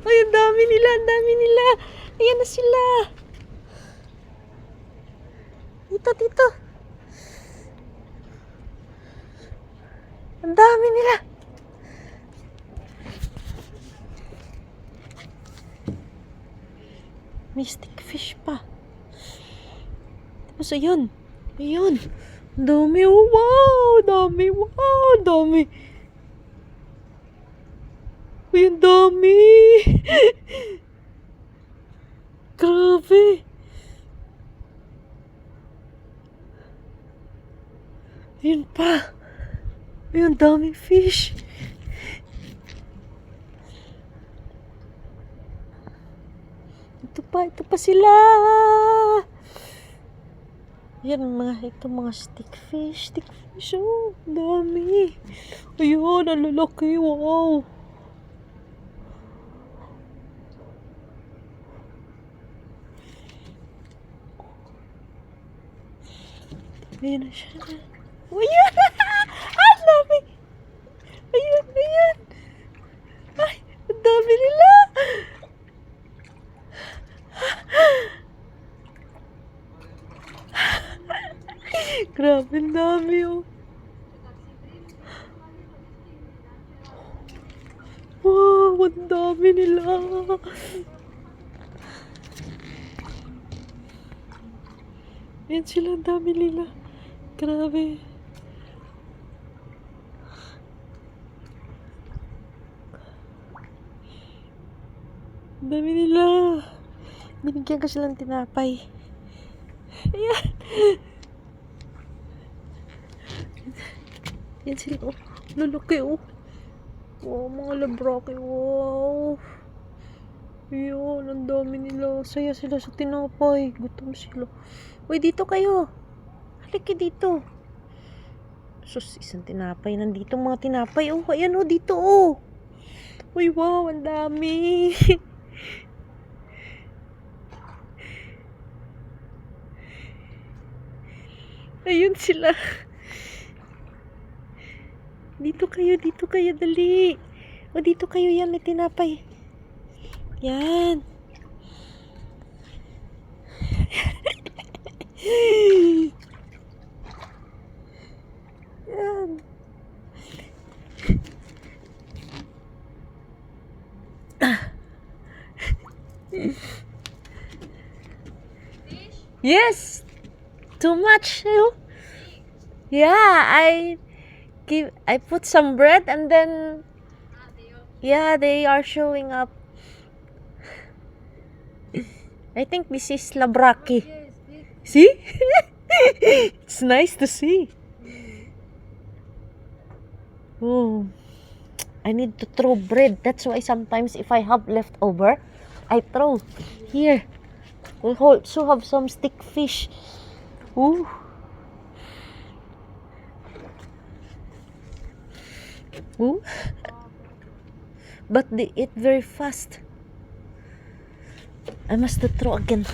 Ay, ang dami nila, ang dami nila. Ayan na sila. Dito, dito. Ang dami nila. May stick fish pa. Tapos ayun. Ayun. Ang dami. Oh, wow. Dami. Wow. Dami. Uy, ang dami. Grabe. Ayun pa. Ayun, daming fish. Ito pa sila. Yan mga stick fish, oh, dami. Ayun, ang lalaki, wow. Ayun na siya. Ayun, ang dami. Ayun, ayun. Ay, ang dami nila. Grabe, ang dami, oh. Wow, ang dami nila. Yan sila, ang dami nila. Grabe. Ang dami nila. Binigyan ko silang tinapay. Ayan. Yan sila, oh. Lalaki, oh. Wow, mga labraki, wow. Ayan, ang dami nila. Saya sila sa tinapay. Gutom sila. Uy, dito kayo. Halika dito. Sus, isang tinapay. Nandito mga tinapay. Oh, ayan, oh, dito, oh. Uy, wow, ang dami. Ayun sila. Dito kayo, dali. O, dito kayo, yan, may tinapay. Yan. Yan. Yes. Too much. Yeah, I put some bread and then yeah, they are showing up. I think this is labraki. See? It's nice to see. Oh, I need to throw bread. That's why sometimes if I have leftover, I throw. Here, we also have some stick fish. Ooh. Ooh. But they eat very fast. I must throw again.